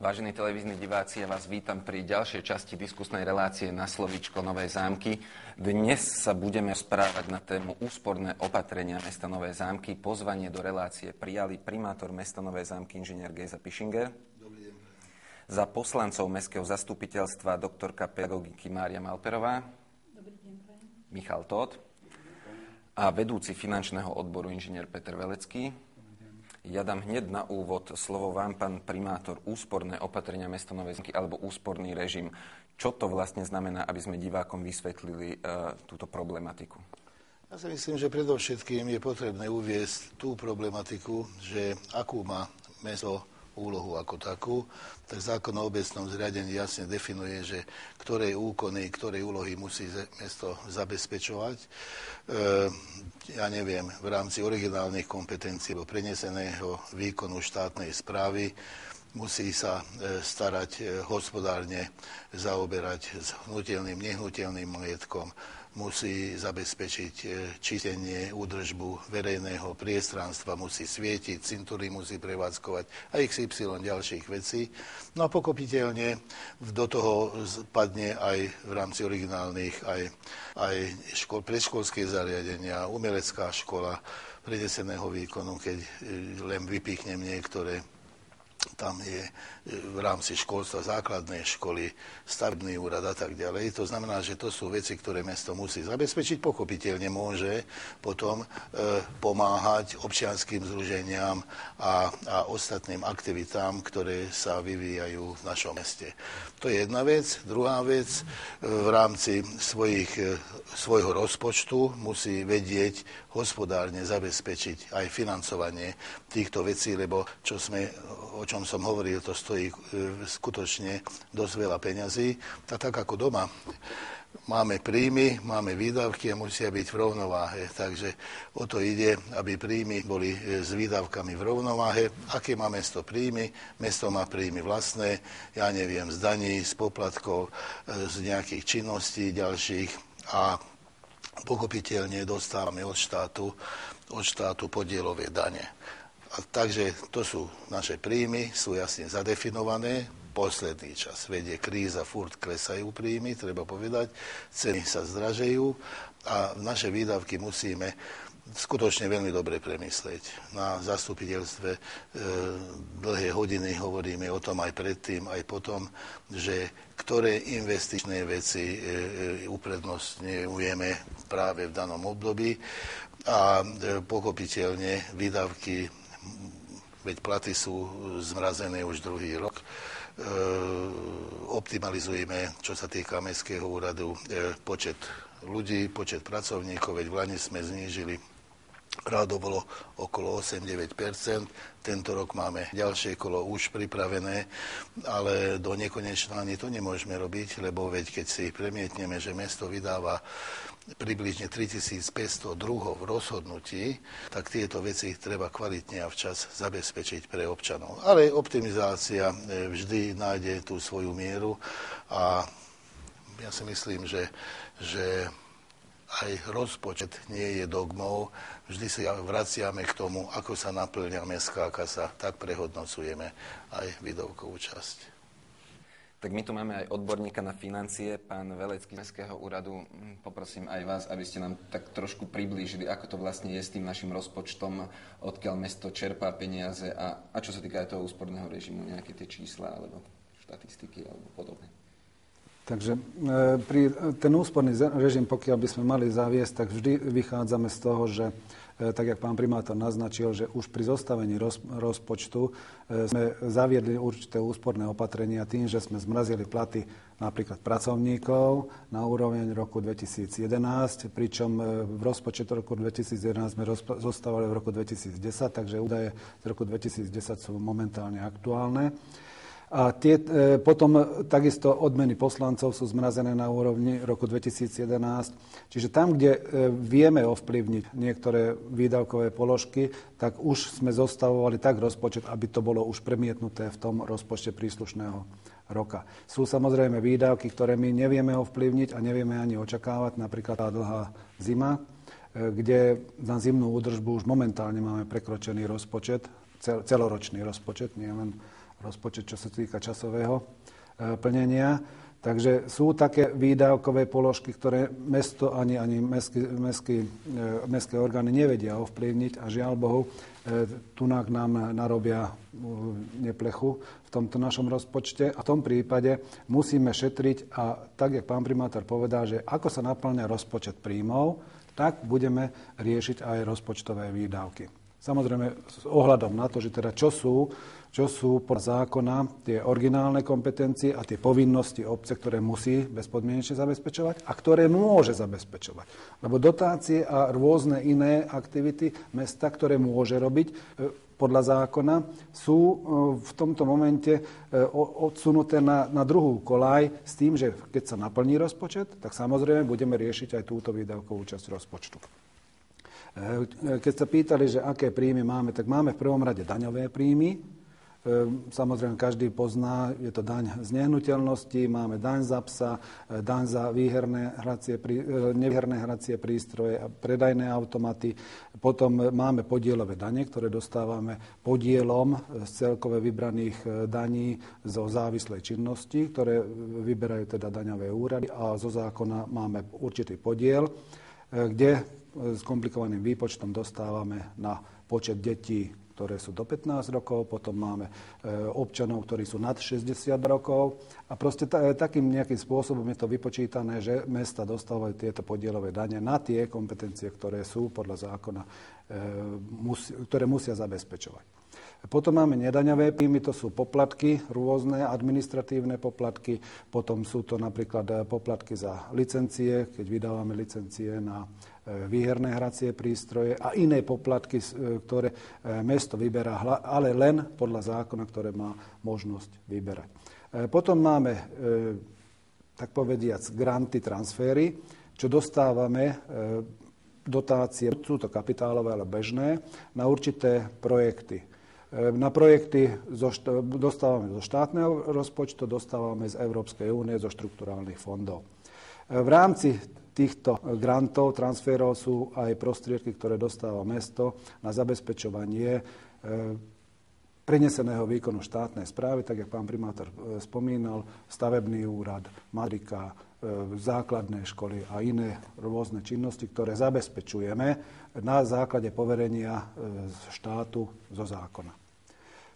Vážení televízni diváci, ja vás vítam pri ďalšej časti diskusnej relácie Na slovíčko Nové Zámky. Dnes sa budeme správať na tému úsporné opatrenia mesta Nové Zámky. Pozvanie do relácie prijali primátor mesta Nové Zámky inžinier Gejza Pišinger. Dobrý deň. Za poslancov mestského zastupiteľstva doktorka pedagogiky Mária Malperová. Dobrý deň, pani. Michal Tóth. A vedúci finančného odboru inžinier Peter Velecký. Ja dám hneď na úvod slovo vám, pán primátor, úsporné opatrenia mesta Nové Zámky alebo úsporný režim. Čo to vlastne znamená, aby sme divákom vysvetlili túto problematiku? Ja si myslím, že predovšetkým je potrebné uviesť tú problematiku, že akú má mesto úlohu ako takú, tak zákon o obecnom zriadení jasne definuje, že ktoré úkony, ktoré úlohy musí mesto zabezpečovať. Ja neviem, v rámci originálnych kompetencií alebo preneseného výkonu štátnej správy musí sa starať hospodárne, zaoberať s hnutelným, nehnuteľným majetkom, musí zabezpečiť čistenie, údržbu verejného priestranstva, musí svietiť, cintory musí prevádzkovať a XY ďalších vecí. No a pochopiteľne do toho padne aj v rámci originálnych aj predškolské zariadenia, umelecká škola preneseného výkonu, keď len vypichnem niektoré. Tam je v rámci školstva základnej školy, stavebný úrad a tak ďalej. To znamená, že to sú veci, ktoré mesto musí zabezpečiť. Pochopiteľne môže potom pomáhať občianskym združeniam a ostatným aktivitám, ktoré sa vyvíjajú v našom meste. To je jedna vec. Druhá vec, v rámci svojho rozpočtu musí vedieť hospodárne zabezpečiť aj financovanie týchto vecí, lebo o čom som hovoril, to stojí skutočne dosť veľa peňazí. A tak ako doma máme príjmy, máme výdavky a musia byť v rovnováhe. Takže o to ide, aby príjmy boli s výdavkami v rovnováhe. Aké má mesto príjmy? Mesto má príjmy vlastné, ja neviem, z daní, z poplatkov, z nejakých činností ďalších a pochopiteľne dostávame od štátu podielové dane. Takže to sú naše príjmy, sú jasne zadefinované. Posledný čas vedie kríza, furt klesajú príjmy, treba povedať, ceny sa zdražejú a naše výdavky musíme skutočne veľmi dobre premyslieť. Na zastupiteľstve dlhé hodiny hovoríme o tom aj predtým, aj potom, že ktoré investičné veci uprednostňujeme práve v danom období a pochopiteľne výdavky, veď platy sú zmrazené už druhý rok. Optimalizujeme, čo sa týka mestského úradu, počet ľudí, počet pracovníkov, veď v Lani sme znížili rádovo okolo 8-9%. Tento rok máme ďalšie kolo už pripravené, ale do nekonečna ani to nemôžeme robiť, lebo veď keď si premietneme, že mesto vydáva približne 3500 druhov rozhodnutí, tak tieto veci treba kvalitne a včas zabezpečiť pre občanov. Ale optimizácia vždy nájde tú svoju mieru a ja si myslím, že aj rozpočet nie je dogmou. Vždy sa vraciame k tomu, ako sa naplňa mestská kasa, tak prehodnocujeme aj výdavkovú časť. Tak my tu máme aj odborníka na financie, pán Velecký z Mestského úradu. Poprosím aj vás, aby ste nám tak trošku priblížili, ako to vlastne je s tým našim rozpočtom, odkiaľ mesto čerpá peniaze a čo sa týka aj toho úsporného režimu, nejaké tie čísla alebo štatistiky alebo podobne. Takže ten úsporný režim, pokiaľ by sme mali zaviesť, tak vždy vychádzame z toho, že tak, jak pán primátor naznačil, že už pri zostavení rozpočtu sme zaviedli určité úsporné opatrenia tým, že sme zmrazili platy napríklad pracovníkov na úroveň roku 2011, pričom v rozpočet roku 2011 sme zostavili v roku 2010, takže údaje z roku 2010 sú momentálne aktuálne. A potom takisto odmeny poslancov sú zmrazené na úrovni roku 2011. Čiže tam, kde vieme ovplyvniť niektoré výdavkové položky, tak už sme zostavovali tak rozpočet, aby to bolo už premietnuté v tom rozpočte príslušného roka. Sú samozrejme výdavky, ktoré my nevieme ovplyvniť a nevieme ani očakávať, napríklad tá dlhá zima, kde na zimnú údržbu už momentálne máme prekročený rozpočet, celoročný rozpočet, nie len rozpočet, čo sa týka časového plnenia. Takže sú také výdavkové položky, ktoré mesto ani mestské orgány nevedia ovplyvniť a žiaľ Bohu, tunák nám narobia neplechu v tomto našom rozpočte a v tom prípade musíme šetriť a tak, jak pán primátor povedal, že ako sa naplňa rozpočet príjmov, tak budeme riešiť aj rozpočtové výdavky. Samozrejme s ohľadom na to, že teda čo sú podľa zákona tie originálne kompetencie a tie povinnosti obce, ktoré musí bezpodmienečne zabezpečovať a ktoré môže zabezpečovať. Lebo dotácie a rôzne iné aktivity mesta, ktoré môže robiť podľa zákona, sú v tomto momente odsunuté na druhú koľaj s tým, že keď sa naplní rozpočet, tak samozrejme budeme riešiť aj túto výdavkovú časť rozpočtu. Keď sa pýtali, že aké príjmy máme, tak máme v prvom rade daňové príjmy. Samozrejme, každý pozná, je to daň z nehnuteľnosti, máme daň za psa, daň za nevýherné hracie prístroje, predajné automaty. Potom máme podielové dane, ktoré dostávame podielom z celkové vybraných daní zo závislej činnosti, ktoré vyberajú teda daňové úrady a zo zákona máme určitý podiel, kde s komplikovaným výpočtom dostávame na počet detí, ktoré sú do 15 rokov, potom máme občanov, ktorí sú nad 60 rokov a proste takým nejakým spôsobom je to vypočítané, že mesta dostávajú tieto podielové dane na tie kompetencie, ktoré sú podľa zákona, ktoré musia zabezpečovať. Potom máme nedaňové príjmy, to sú poplatky, rôzne administratívne poplatky, potom sú to napríklad poplatky za licencie, keď vydávame licencie na výherné hracie prístroje a iné poplatky, ktoré mesto vyberá, ale len podľa zákona, ktoré má možnosť vyberať. Potom máme, tak povediac, granty, transfery, čo dostávame dotácie, sú to kapitálové, ale bežné, na určité projekty. Na projekty dostávame zo štátneho rozpočtu, dostávame z Európskej únie, zo štrukturálnych fondov. V rámci týchto grantov, transferov sú aj prostriedky, ktoré dostáva mesto na zabezpečovanie preneseného výkonu štátnej správy, tak jak pán primátor spomínal, stavebný úrad, matrika, základné školy a iné rôzne činnosti, ktoré zabezpečujeme na základe poverenia štátu zo zákona.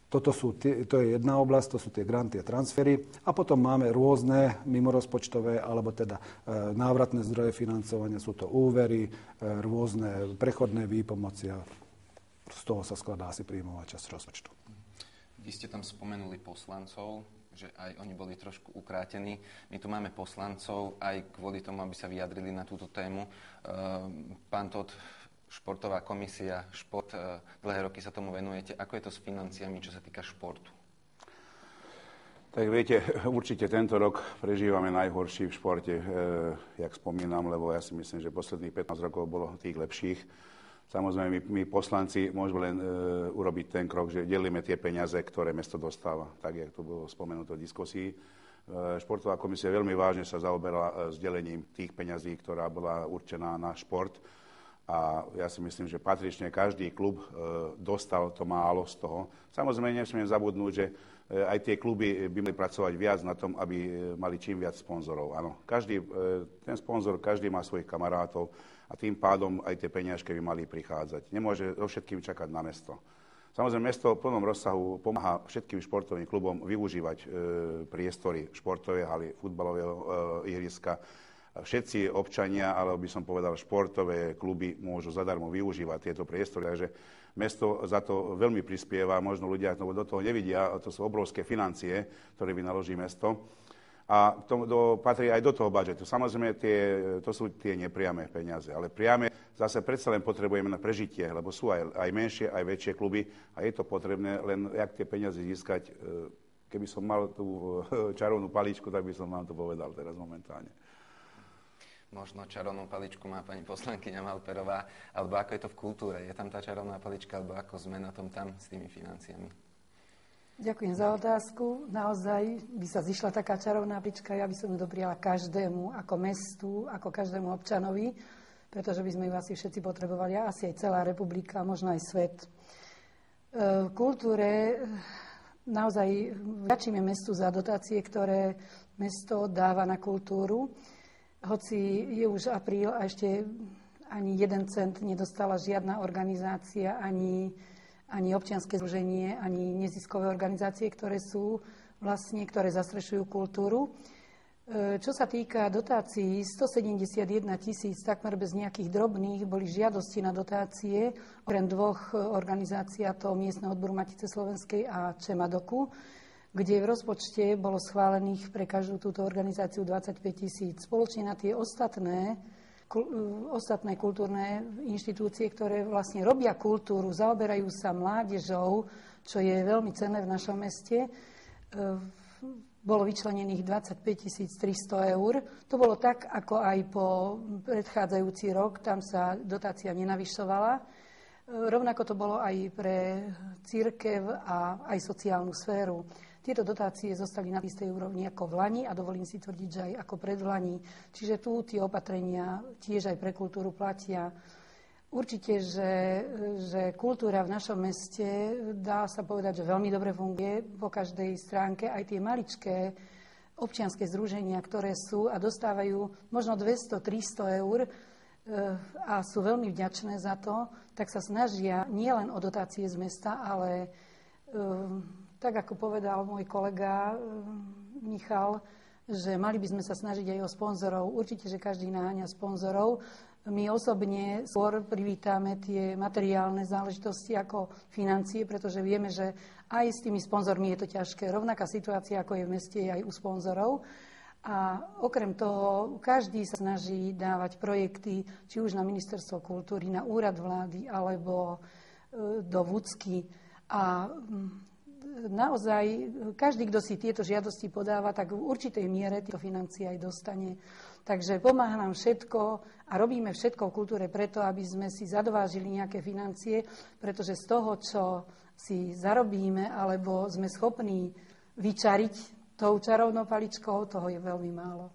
To je jedna oblasť, to sú tie granty a transfery. A potom máme rôzne mimorozpočtové, alebo teda návratné zdroje financovania. Sú to úvery, rôzne prechodné výpomoci a z toho sa skladá asi príjmová časť rozpočtu. Vy ste tam spomenuli poslancov, že aj oni boli trošku ukrátení. My tu máme poslancov aj kvôli tomu, aby sa vyjadrili na túto tému. Pán Tóth, športová komisia, šport, dlhé roky sa tomu venujete. Ako je to s financiami, čo sa týka športu? Tak viete, určite tento rok prežívame najhorší v športe, jak spomínam, lebo ja si myslím, že posledných 15 rokov bolo tých lepších. Samozrejme, my poslanci môžeme len urobiť ten krok, že delíme tie peniaze, ktoré mesto dostáva, tak jak to bolo spomenuté v diskusii. Športová komisia veľmi vážne sa zaoberala s delením tých peňazí, ktorá bola určená na šport. A ja si myslím, že patrične každý klub dostal to málo z toho. Samozrejme, nesmiem zabudnúť, že aj tie kluby by mali pracovať viac na tom, aby mali čím viac sponzorov. Áno, ten sponzor, každý má svojich kamarátov a tým pádom aj tie peniažky by mali prichádzať. Nemôže so všetkým čakať na mesto. Samozrejme, mesto v plnom rozsahu pomáha všetkým športovým klubom využívať priestory, športové haly, futbalového ihriska. Všetci občania, alebo by som povedal športové kluby môžu zadarmo využívať tieto priestory, takže mesto za to veľmi prispieva, možno ľudia do toho nevidia, to sú obrovské financie, ktoré vynaloží mesto a to patrí aj do toho budžetu. Samozrejme, to sú tie nepriame peniaze, ale priame zase predsa len potrebujeme na prežitie, lebo sú aj menšie, aj väčšie kluby a je to potrebné, len jak tie peniaze získať. Keby som mal tú čarovnú paličku, tak by som vám to povedal teraz momentálne. Možno čarovnú paličku má pani poslankyňa Malperová, alebo ako je to v kultúre? Je tam tá čarovná palička, alebo ako sme na tom tam s tými financiami? Ďakujem za otázku. Naozaj by sa zišla taká čarovná palička, ja by som ju dopriala každému, ako mestu, ako každému občanovi, pretože by sme ju asi všetci potrebovali, asi aj celá republika, možno aj svet. V kultúre naozaj vďačíme mestu za dotácie, ktoré mesto dáva na kultúru. Hoci je už apríl a ešte ani 1 cent nedostala žiadna organizácia, ani občianske združenie, ani neziskové organizácie, ktoré zastrešujú kultúru. Čo sa týka dotácií, 171 000, takmer bez nejakých drobných, boli žiadosti na dotácie, okrem 2 organizácií, a to Miestneho odboru Matice Slovenskej a Čemadoku, kde v rozpočte bolo schválených pre každú túto organizáciu 25 000. Spoločne na tie ostatné kultúrne inštitúcie, ktoré vlastne robia kultúru, zaoberajú sa mládežou, čo je veľmi cenné v našom meste, bolo vyčlenených 25 300 eur. To bolo tak, ako aj po predchádzajúci rok, tam sa dotácia nenavyšovala. Rovnako to bolo aj pre cirkev a aj sociálnu sféru. Tieto dotácie zostali na istej úrovni ako v lani a dovolím si tvrdiť, že aj ako predlani. Čiže tu tie opatrenia tiež aj pre kultúru platia. Určite, že kultúra v našom meste, dá sa povedať, že veľmi dobre funguje po každej stránke. Aj tie maličké občianske združenia, ktoré sú a dostávajú možno 200-300 eur a sú veľmi vďačné za to, tak sa snažia nielen o dotácie z mesta, ale tak ako povedal môj kolega Michal, že mali by sme sa snažiť aj o sponzorov. Určite, že každý naháňa sponzorov. My osobne skôr privítame tie materiálne záležitosti ako financie, pretože vieme, že aj s tými sponzormi je to ťažké. Rovnaká situácia, ako je v meste, je aj u sponzorov. A okrem toho, každý sa snaží dávať projekty, či už na Ministerstvo kultúry, na úrad vlády, alebo do Vúcky. A naozaj, každý, kto si tieto žiadosti podáva, tak v určitej miere tieto financie aj dostane. Takže pomáha nám všetko a robíme všetko v kultúre preto, aby sme si zadovážili nejaké financie, pretože z toho, čo si zarobíme, alebo sme schopní vyčariť tou čarovnou paličkou, toho je veľmi málo.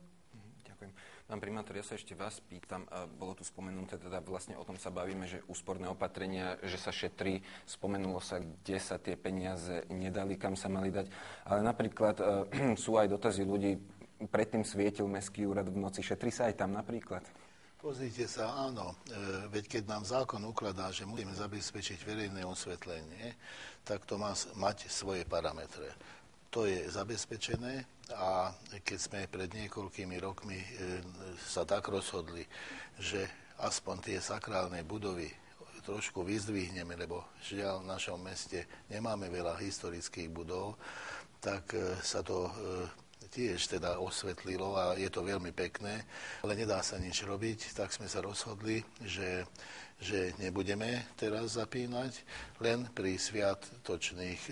Ďakujem. Pán primátor, ja sa ešte vás pýtam, bolo tu spomenuté, teda vlastne o tom sa bavíme, že úsporné opatrenia, že sa šetrí, spomenulo sa, kde sa tie peniaze nedali, kam sa mali dať, ale napríklad sú aj dotazy ľudí, predtým svietil Mestský úrad v noci, šetrí sa aj tam napríklad? Pozrite sa, áno, veď keď nám zákon ukladá, že musíme zabezpečiť verejné osvetlenie, tak to má mať svoje parametre. To je zabezpečené a keď sme pred niekoľkými rokmi sa tak rozhodli, že aspoň tie sakrálne budovy trošku vyzdvihneme, lebo žiaľ v našom meste nemáme veľa historických budov, tak sa to tiež teda osvetlilo a je to veľmi pekné, ale nedá sa nič robiť, tak sme sa rozhodli, že nebudeme teraz zapínať len pri sviatočných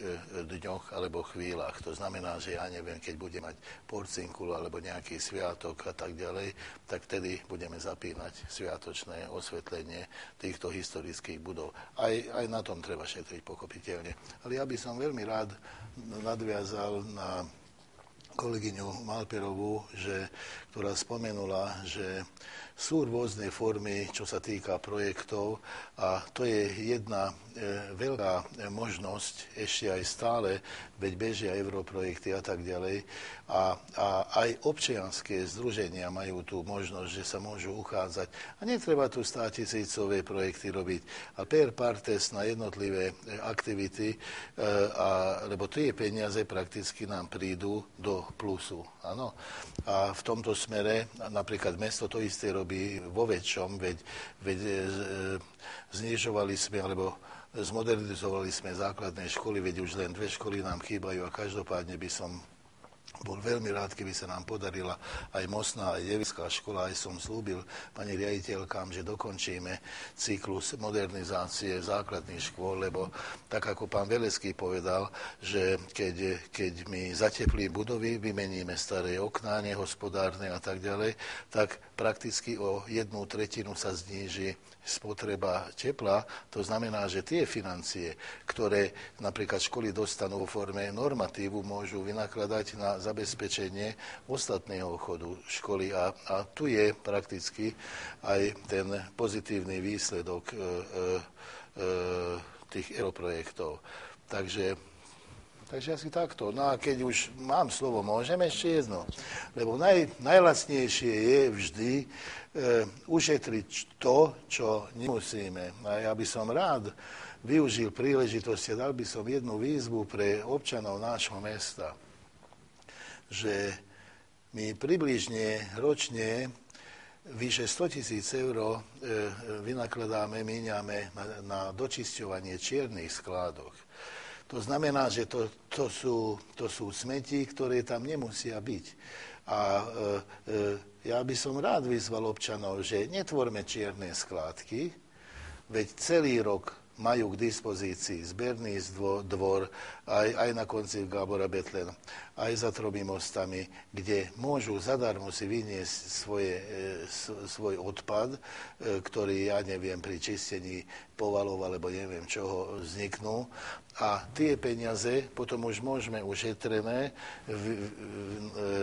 dňoch alebo chvíľach. To znamená, že ja neviem, keď budem mať porcinkulu alebo nejaký sviatok a tak ďalej, tak vtedy budeme zapínať sviatočné osvetlenie týchto historických budov. Aj na tom treba šetriť, pochopiteľne. Ale ja by som veľmi rád nadviazal na kolegyňu Malperovú, ktorá spomenula, že sú rôzne formy, čo sa týka projektov a to je jedna veľká možnosť ešte aj stále, veď bežia europrojekty a tak ďalej. A aj občianske združenia majú tú možnosť, že sa môžu uchádzať. A netreba tu 100 000 projekty robiť. A per partes na jednotlivé aktivity, lebo tie peniaze prakticky nám prídu do plusu. Áno. A v tomto smere napríklad mesto to isté robí vo väčšom, veď znižovali sme, alebo zmodernizovali sme základné školy, veď už len 2 školy nám chýbajú a každopádne by som bol veľmi rád, keby sa nám podarila aj Mostná, aj Devická škola, aj som slúbil pani riaditeľkám, že dokončíme cyklus modernizácie základných škôl, lebo tak ako pán Velecký povedal, že keď my zateplí budovy, vymeníme staré okná, nehospodárne a tak ďalej, tak prakticky o 1/3 sa zníži spotreba tepla. To znamená, že tie financie, ktoré napríklad školy dostanú vo forme normatívu, môžu vynakladať na zabezpečenie ostatného chodu školy. A tu je prakticky aj ten pozitívny výsledok tých europrojektov. Takže Takže asi takto. No a keď už mám slovo, môžem ešte jedno. Lebo najlacnejšie je vždy ušetriť to, čo nemusíme. A ja by som rád využil príležitosť a dal by som jednu výzvu pre občanov nášho mesta, že my približne ročne vyše 100 000 eur vynakladáme, míňame na dočisťovanie čiernych skládok. To znamená, že to sú smeti, ktoré tam nemusia byť. A ja by som rád vyzval občanov, že netvorme čierne skládky, veď celý rok majú k dispozícii zberný dvor aj na konci Gábora Betlen, aj za tromi mostami, kde môžu zadarmo si vyniesť svoj odpad, ktorý, ja neviem, pri čistení povalov alebo neviem čoho vzniknú. A tie peniaze potom už môžeme ušetrené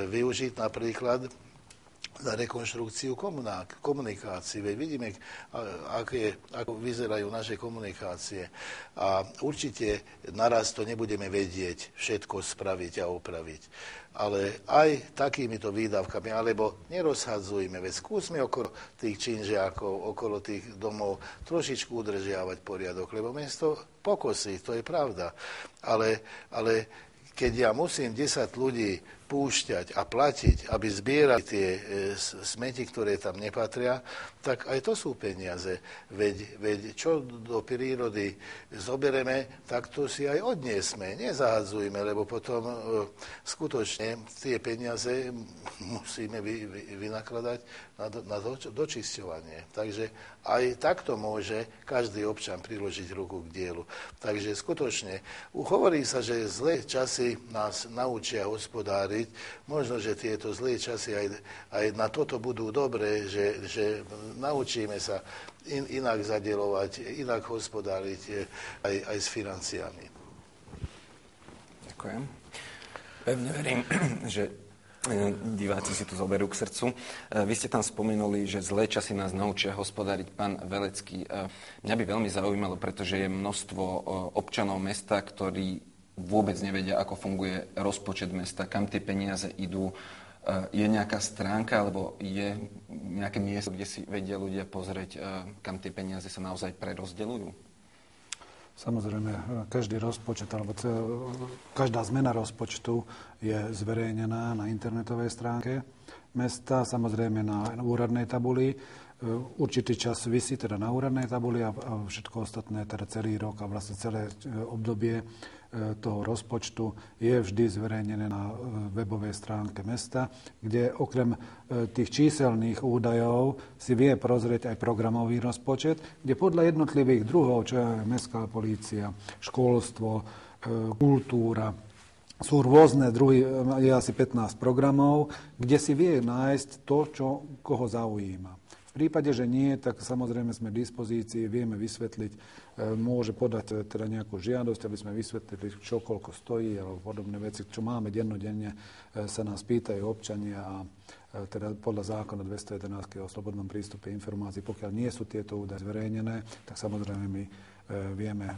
využiť napríklad za rekonštrukciu komunikácií. Veď vidíme, ako vyzerajú naše komunikácie. A určite naraz to nebudeme vedieť všetko spraviť a opraviť. Ale aj takýmito výdavkami, alebo nerozhadzujme, veď skúsme okolo tých činžiakov, okolo tých domov trošičku udržiavať poriadok, lebo mesto pokosí, to je pravda. Ale keď ja musím 10 ľudí púšťať a platiť, aby zbierali tie smeti, ktoré tam nepatria, tak aj to sú peniaze. Veď čo do prírody zobereme, tak to si aj odniesme. Nezahadzujme, lebo potom skutočne tie peniaze musíme vynakladať na dočisťovanie. Takže aj takto môže každý občan priložiť ruku k dielu. Takže skutočne, hovorí sa, že zlé časy nás naučia hospodáriť. Možno, že tieto zlé časy aj na toto budú dobré, že naučíme sa inak zadielovať, inak hospodáriť aj s financiami. Ďakujem. Pevne verím, že diváci si to zoberú k srdcu. Vy ste tam spomenuli, že zlé časy nás naučia hospodáriť, pán Velecký. Mňa by veľmi zaujímalo, pretože je množstvo občanov mesta, ktorí vôbec nevedia, ako funguje rozpočet mesta, kam tie peniaze idú. Je nejaká stránka, alebo je nejaké miesto, kde si vedia ľudia pozrieť, kam tie peniaze sa naozaj prerozdeľujú? Samozrejme, každý rozpočet, alebo každá zmena rozpočtu je zverejnená na internetovej stránke mesta, samozrejme na úradnej tabuli. Určitý čas visí teda na úradnej tabuli a všetko ostatné, teda celý rok a vlastne celé obdobie toho rozpočtu je vždy zverejnené na webovej stránke mesta, kde okrem tých číselných údajov si vie prozrieť aj programový rozpočet, kde podľa jednotlivých druhov, čo je mestská polícia, školstvo, kultúra, sú rôzne druhy, je asi 15 programov, kde si vie nájsť to, čo koho zaujíma. V prípade, že nie, tak samozrejme sme k dispozícii, vieme vysvetliť, môže podať teda nejakú žiadosť, aby sme vysvetlili, čo koľko stojí, alebo podobné veci, čo máme dennodenne, sa nás pýtajú občania a teda podľa zákona 211 o slobodnom prístupe informácií, pokiaľ nie sú tieto údaje zverejnené, tak samozrejme my vieme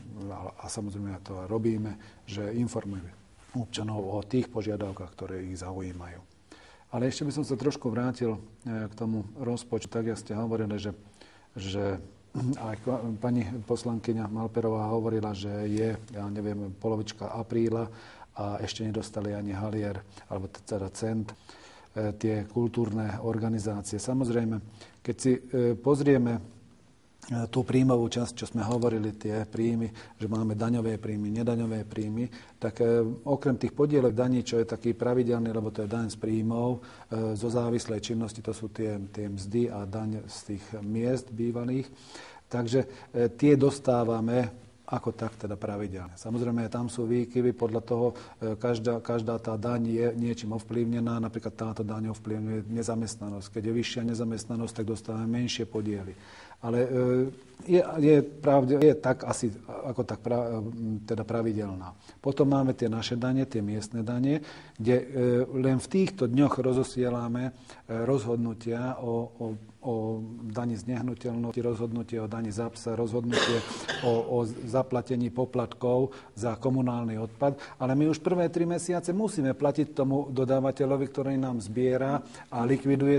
a samozrejme to robíme, že informujeme občanov o tých požiadavkách, ktoré ich zaujímajú. Ale ešte by som sa trošku vrátil k tomu rozpočtu. Tak, jak ste hovorili, že aj pani poslankyňa Malperová hovorila, že je, ja neviem, polovička apríla a ešte nedostali ani halier, alebo teda cent, tie kultúrne organizácie. Samozrejme, keď si pozrieme tú príjmovú časť, čo sme hovorili, tie príjmy, že máme daňové príjmy, nedaňové príjmy, tak okrem tých podielov daní, čo je taký pravidelný, lebo to je daň z príjmov, zo závislej činnosti, to sú tie mzdy a daň z tých miest bývalých. Takže tie dostávame ako tak teda pravidelne. Samozrejme, tam sú výkyvy, podľa toho každá tá daň je niečím ovplyvnená, napríklad táto daň ovplyvňuje nezamestnanosť. Keď je vyššia nezamestnanosť, tak dostávame menšie podiely. Ale je tak asi ako tak teda pravidelná. Potom máme tie naše dane, tie miestne dane, kde len v týchto dňoch rozosielame rozhodnutia o dani z nehnuteľnosti, rozhodnutie o dani za psa, rozhodnutie o zaplatení poplatkov za komunálny odpad. Ale my už prvé 3 mesiace musíme platiť tomu dodávateľovi, ktorý nám zbiera a likviduje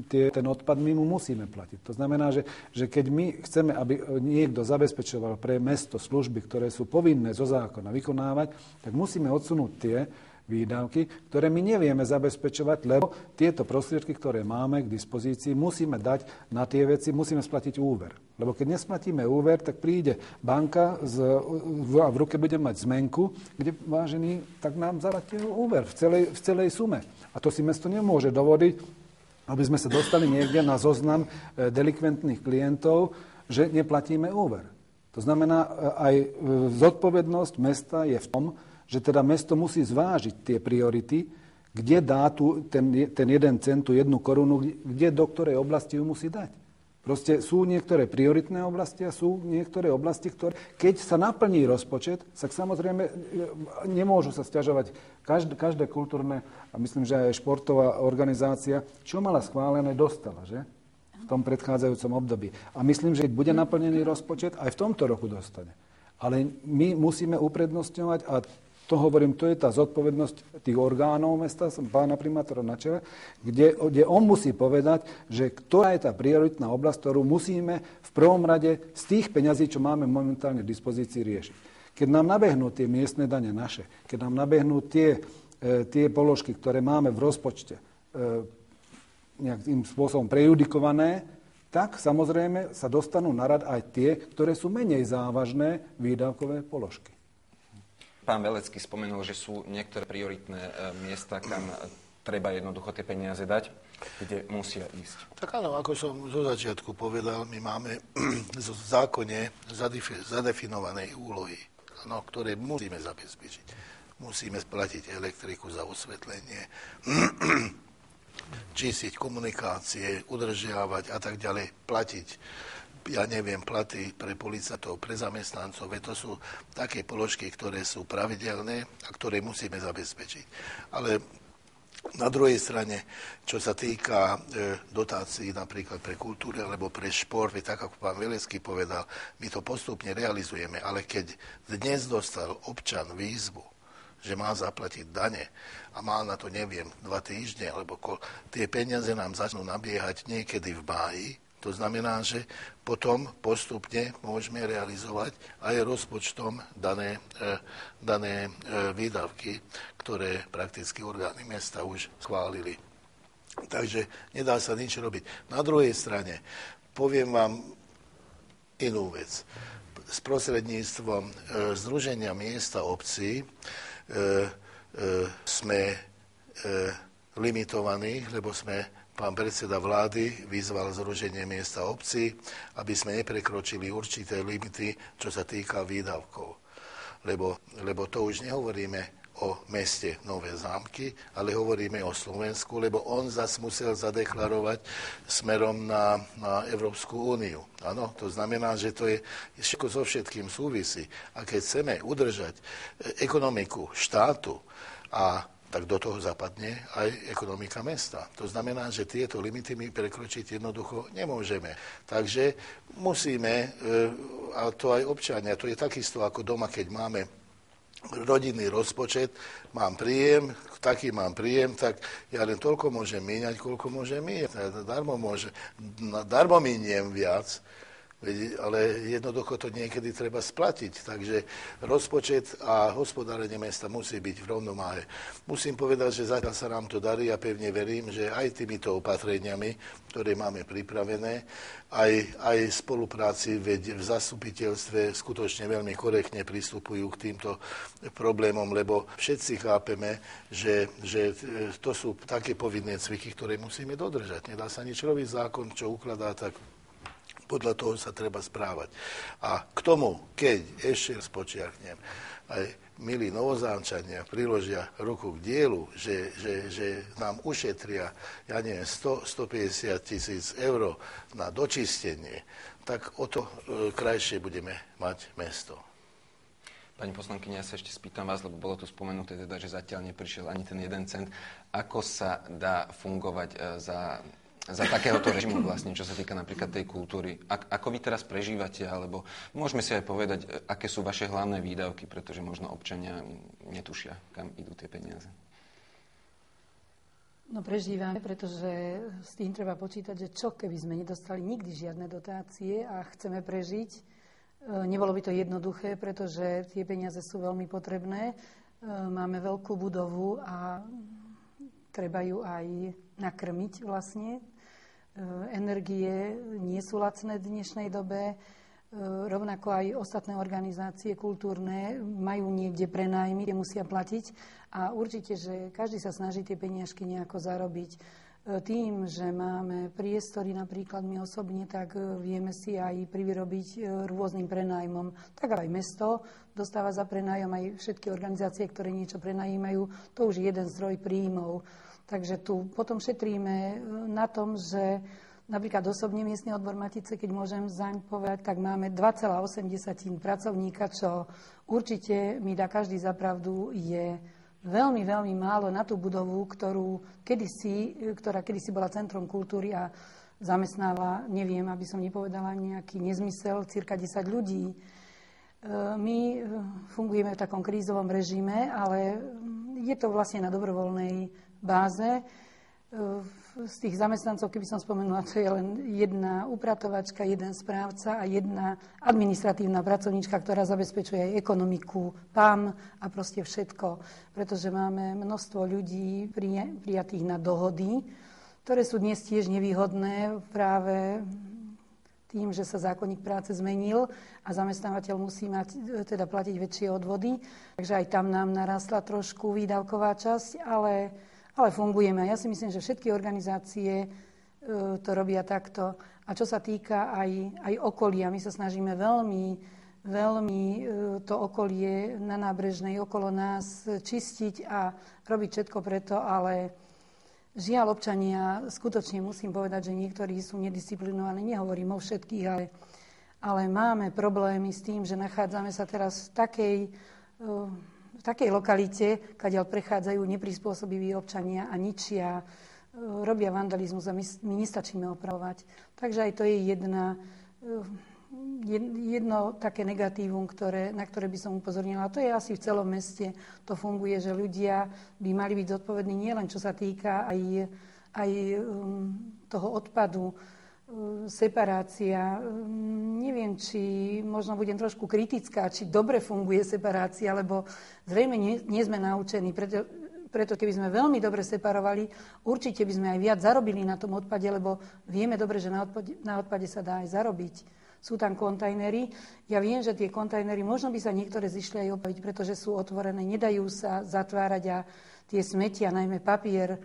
ten odpad, my mu musíme platiť. To znamená, že keď my chceme, aby niekto zabezpečoval pre mesto služby, ktoré sú povinné zo zákona vykonávať, tak musíme odsunúť tie výdavky, ktoré my nevieme zabezpečovať, lebo tieto prostriedky, ktoré máme k dispozícii, musíme dať na tie veci, musíme splatiť úver. Lebo keď nesplatíme úver, tak príde banka a v ruke bude mať zmenku, kde, vážený, tak nám zaplatia úver v celej sume. A to si mesto nemôže dovodiť, aby sme sa dostali niekde na zoznam delikventných klientov, že neplatíme úver. To znamená, aj zodpovednosť mesta je v tom, že teda mesto musí zvážiť tie priority, kde dá ten 1 cent, tú 1 korunu, kde do ktorej oblasti ju musí dať. Proste sú niektoré prioritné oblasti a sú niektoré oblasti, ktoré, keď sa naplní rozpočet, tak samozrejme nemôžu sa sťažovať každé kultúrne, a myslím, že aj športová organizácia, čo mala schválené, dostala, že? V tom predchádzajúcom období. A myslím, že bude naplnený rozpočet, aj v tomto roku dostane. Ale my musíme uprednostňovať, a to hovorím, to je tá zodpovednosť tých orgánov mesta, pána primátora na čele, kde on musí povedať, že ktorá je tá prioritná oblasť, ktorú musíme v prvom rade z tých peňazí, čo máme momentálne v dispozícii, riešiť. Keď nám nabehnú tie miestne dane naše, keď nám nabehnú tie položky, ktoré máme v rozpočte, nejakým spôsobom prejudikované, tak samozrejme sa dostanú na rad aj tie, ktoré sú menej závažné výdavkové položky. Pán Velecký spomenul, že sú niektoré prioritné miesta, kam treba jednoducho tie peniaze dať, kde musia ísť. Tak áno, ako som zo začiatku povedal, my máme v zákone zadefinované úlohy, ktoré musíme zabezpečiť. Musíme splatiť elektriku za osvetlenie, čistiť komunikácie, udržiavať a tak ďalej, platiť, platy pre policajtov, pre zamestnancov. To sú také položky, ktoré sú pravidelné a ktoré musíme zabezpečiť. Ale na druhej strane, čo sa týka dotácií napríklad pre kultúru alebo pre šport, tak ako pán Velecký povedal, my to postupne realizujeme, ale keď dnes dostal občan výzvu, že má zaplatiť dane a má na to, 2 týždne, lebo tie peniaze nám začnú nabiehať niekedy v máji. To znamená, že potom postupne môžeme realizovať aj rozpočtom dané výdavky, ktoré prakticky orgány mesta už schválili. Takže nedá sa nič robiť. Na druhej strane poviem vám inú vec. S prostredníctvom Združenia miest a obcí sme limitovaní, lebo pán predseda vlády vyzval Združenie miest a obcí, aby sme neprekročili určité limity, čo sa týka výdavkov. Lebo to už nehovoríme o meste Nové Zámky, ale hovoríme o Slovensku, lebo on zas musel zadeklarovať smerom na Európsku úniu. Áno, to znamená, že to je všetko so všetkým súvisí. A keď chceme udržať ekonomiku štátu, tak do toho zapadne aj ekonomika mesta. To znamená, že tieto limity my prekročiť jednoducho nemôžeme. Takže musíme, a to aj občania, to je takisto ako doma, keď máme rodinný rozpočet, mám príjem, tak ja len toľko môžem míňať, koľko môžem míňať. Darmo míniem viac, ale jednoducho to niekedy treba splatiť. Takže rozpočet a hospodárenie mesta musí byť v rovnováhe. Musím povedať, že zatiaľ sa nám to darí a pevne verím, že aj týmito opatreniami, ktoré máme pripravené, aj v spolupráci v zastupiteľstve skutočne veľmi korektne pristupujú k týmto problémom, lebo všetci chápeme, že to sú také povinné cviky, ktoré musíme dodržať. Nedá sa nič robiť, zákon, čo ukladá, tak podľa toho sa treba správať. A k tomu, keď ešte spočiachnem, aj milí Novozámčania priložia ruku k dielu, že nám ušetria, 100-150 tisíc eur na dočistenie, tak o to krajšie budeme mať mesto. Pani poslankyňa, ja sa ešte spýtam vás, lebo bolo tu spomenuté, teda, že zatiaľ neprišiel ani ten 1 cent. Ako sa dá fungovať za takéhoto režimu vlastne, čo sa týka napríklad tej kultúry? Ako vy teraz prežívate, alebo môžeme si aj povedať, aké sú vaše hlavné výdavky, pretože možno občania netušia, kam idú tie peniaze. No prežívame, pretože s tým treba počítať, že čo keby sme nedostali nikdy žiadne dotácie a chceme prežiť. Nebolo by to jednoduché, pretože tie peniaze sú veľmi potrebné. Máme veľkú budovu a treba ju aj nakrmiť vlastne. Energie nie sú lacné v dnešnej dobe, rovnako aj ostatné organizácie kultúrne majú niekde prenájmy, kde musia platiť a určite, že každý sa snaží tie peniažky nejako zarobiť. Tým, že máme priestory napríklad my osobne, tak vieme si aj privyrobiť rôznym prenájmom. Tak aj mesto dostáva za prenájom, aj všetky organizácie, ktoré niečo prenajímajú, to už je jeden zdroj príjmov. Takže tu potom šetríme na tom, že napríklad osobne miestny odbor Matice, keď môžem zaň povedať, tak máme 2,8 pracovníka, čo určite mi dá každý za pravdu, je veľmi, veľmi málo na tú budovu, ktorá kedysi bola centrom kultúry a zamestnáva, neviem, aby som nepovedala nejaký nezmysel, cirka 10 ľudí. My fungujeme v takom krízovom režime, ale je to vlastne na dobrovoľnej báze. Z tých zamestnancov, keby som spomenula, to je len jedna upratovačka, jeden správca a jedna administratívna pracovníčka, ktorá zabezpečuje aj ekonomiku, PAM a proste všetko. Pretože máme množstvo ľudí prijatých na dohody, ktoré sú dnes tiež nevýhodné práve tým, že sa zákonník práce zmenil a zamestnávateľ musí teda platiť väčšie odvody. Takže aj tam nám narastla trošku výdavková časť, ale fungujeme. Ja si myslím, že všetky organizácie to robia takto. A čo sa týka aj okolia, my sa snažíme veľmi to okolie na Nábrežnej okolo nás čistiť a robiť všetko preto, ale žiaľ občania, skutočne musím povedať, že niektorí sú nedisciplinovaní, nehovorím o všetkých, ale máme problémy s tým, že nachádzame sa teraz v takej lokalite, kadiaľ prechádzajú neprispôsobiví občania a ničia, robia vandalizmus a my nestačíme opravovať. Takže aj to je jedno také negatívum, na ktoré by som upozornila. A to je asi v celom meste. To funguje, že ľudia by mali byť zodpovední nielen čo sa týka aj toho odpadu, separácia. Neviem, či možno budem trošku kritická, či dobre funguje separácia, lebo zrejme nie sme naučení. Preto keby sme veľmi dobre separovali, určite by sme aj viac zarobili na tom odpade, lebo vieme dobre, že na odpade sa dá aj zarobiť. Sú tam kontajnery. Ja viem, že tie kontajnery, možno by sa niektoré zišli aj opraviť, pretože sú otvorené, nedajú sa zatvárať a tie smetia, najmä papier,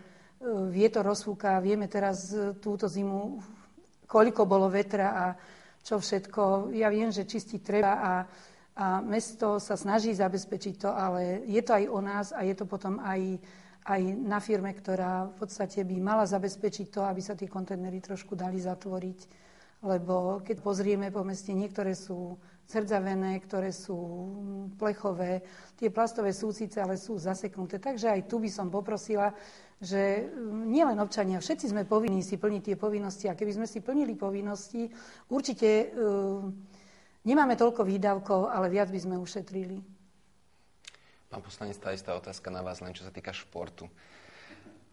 vietor rozfúka. Vieme teraz túto zimu, koľko bolo vetra a čo všetko. Ja viem, že čistiť treba a mesto sa snaží zabezpečiť to, ale je to aj o nás a je to potom aj na firme, ktorá v podstate by mala zabezpečiť to, aby sa tie kontajnery trošku dali zatvoriť. Lebo keď pozrieme po meste, niektoré sú zhrdzavené, ktoré sú plechové, tie plastové sú síce, ale sú zaseknuté. Takže aj tu by som poprosila, že nielen občania, všetci sme povinní si plniť tie povinnosti a keby sme si plnili povinnosti, určite nemáme toľko výdavkov, ale viac by sme ušetrili. Pán poslanec, tá istá otázka na vás, len čo sa týka športu.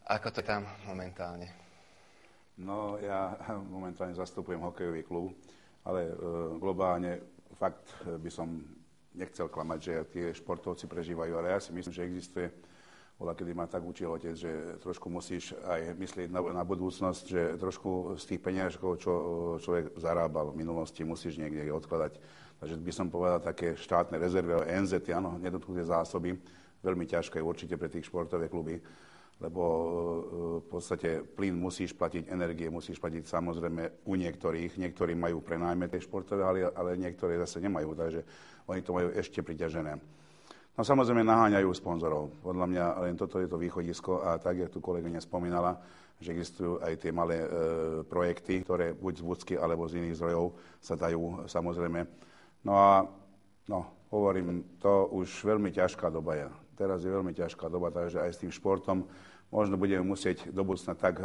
Ako to tam momentálne? No, ja momentálne zastupujem hokejový klub, ale globálne fakt by som nechcel klamať, že tie športovci prežívajú, ale ja si myslím, že existuje, kedy ma tak učil otec, že trošku musíš aj myslieť na budúcnosť, že trošku z tých peniažkov, čo človek zarábal v minulosti, musíš niekde odkladať. Takže by som povedal také štátne rezervy, NZ, áno, nedotknuté zásoby, veľmi ťažké určite pre tých športové kluby, lebo v podstate plyn musíš platiť, energie musíš platiť samozrejme u niektorí majú prenájme tie športové, ale niektorí zase nemajú, takže oni to majú ešte priťažené. No samozrejme naháňajú sponzorov. Podľa mňa len toto je to východisko a tak, jak tu kolegyňa spomínala, že existujú aj tie malé projekty, ktoré buď z Budsky alebo z iných zdrojov sa dajú samozrejme. No a hovorím, to už veľmi ťažká doba je. Teraz je veľmi ťažká doba, takže aj s tým športom možno budeme musieť do budúcna tak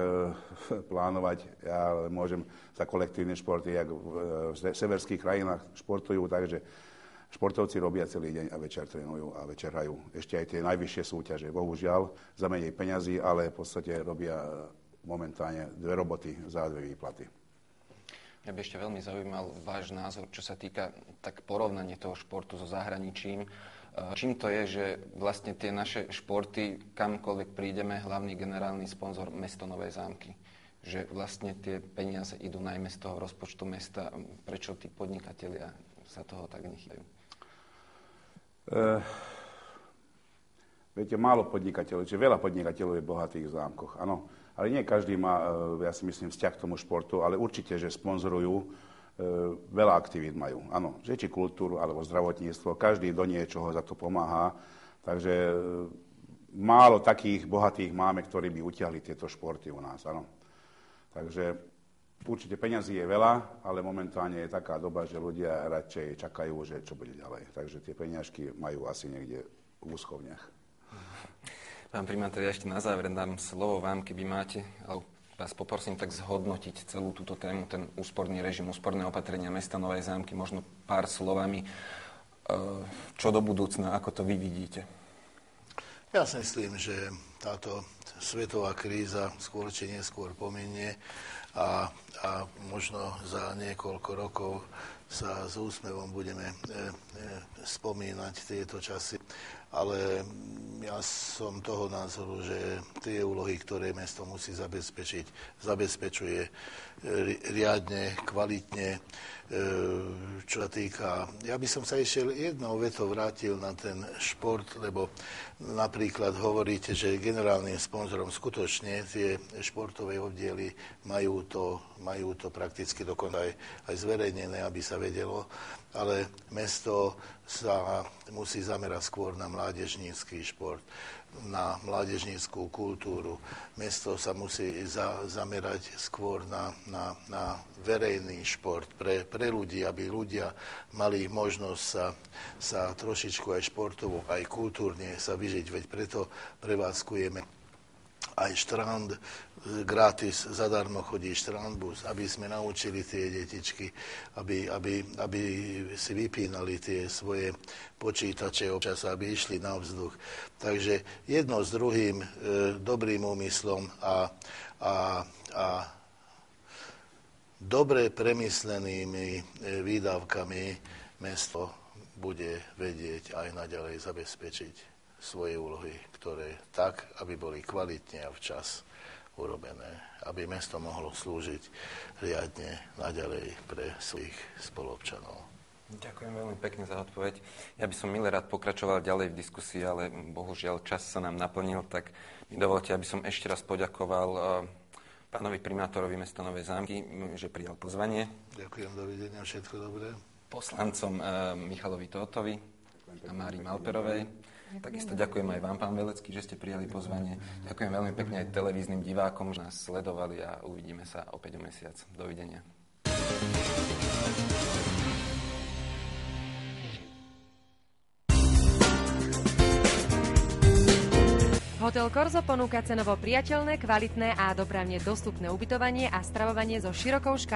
plánovať. Ja môžem za kolektívne športy, jak v severských krajinách športujú, takže športovci robia celý deň a večer trénujú a večer hrajú. Ešte aj tie najvyššie súťaže. Bohužiaľ, za menej peňazí, ale v podstate robia momentálne 2 roboty za 2 výplaty. Mňa by ešte veľmi zaujímal váš názor, čo sa týka tak porovnanie toho športu so zahraničím. Čím to je, že vlastne tie naše športy, kamkoľvek prídeme, hlavný generálny sponzor mesto Nové Zámky. Že vlastne tie peniaze idú najmä z toho rozpočtu mesta. Prečo tí podnikatelia sa toho tak nechytajú? Viete, málo podnikateľov, čiže veľa podnikateľov je v bohatých zámkoch, áno. Ale nie každý má, ja si myslím, vzťah k tomu športu, ale určite, že sponzorujú, veľa aktivít majú, áno. Že či kultúru, alebo zdravotníctvo, každý do niečoho za to pomáha. Takže málo takých bohatých máme, ktorí by utiahli tieto športy u nás, áno. Takže určite peňazí je veľa, ale momentálne je taká doba, že ľudia radšej čakajú, že čo bude ďalej. Takže tie peňažky majú asi niekde v úschovniach. Pán primátor, ja ešte na záver dám slovo vám, keby máte, ale vás poprosím tak zhodnotiť celú túto tému, ten úsporný režim, úsporné opatrenia mesta Nové Zámky, možno pár slovami, čo do budúcna, ako to vy vidíte. Ja si myslím, že táto svetová kríza skôr či neskôr pominie a možno za niekoľko rokov sa s úsmevom budeme spomínať tieto časy. Ale ja som toho názoru, že tie úlohy, ktoré mesto musí zabezpečiť, zabezpečuje riadne, kvalitne, čo sa týka. Ja by som sa ešte jednou vetou vrátil na ten šport, lebo napríklad hovoríte, že generálnym sponzorom skutočne tie športové oddiely majú to prakticky dokonca aj zverejnené, aby sa vedelo, ale mesto sa musí zamerať skôr na mládežnícky šport, na mládežníckú kultúru. Mesto sa musí zamerať skôr na verejný šport pre ľudí, aby ľudia mali možnosť sa trošičku aj športovo, aj kultúrne sa vyžiť. Veď preto prevádzkujeme aj štrand, gratis, zadarmo chodí štrandbus, aby sme naučili tie detičky, aby si vypínali tie svoje počítače občas, aby išli na vzduch. Takže jedno s druhým dobrým úmyslom a dobre premyslenými výdavkami mesto bude vedieť aj naďalej zabezpečiť svoje úlohy, ktoré tak, aby boli kvalitne a včas urobené, aby mesto mohlo slúžiť riadne naďalej pre svojich spoluobčanov. Ďakujem veľmi pekne za odpoveď. Ja by som milé rád pokračoval ďalej v diskusii, ale bohužiaľ čas sa nám naplnil, tak mi dovolte, aby som ešte raz poďakoval pánovi primátorovi mesta Nové Zámky, že prijal pozvanie. Ďakujem, dovidenia, všetko dobré. Poslancom Michalovi Tótovi a Márii Malperovej. Takisto ďakujem aj vám, pán Velecký, že ste prijali pozvanie. Ďakujem veľmi pekne aj televíznym divákom, že nás sledovali a uvidíme sa opäť o mesiac. Dovidenia. Hotel Korzo ponúka cenovo priateľné, kvalitné a dopravne dostupné ubytovanie a stravovanie so širokou škálou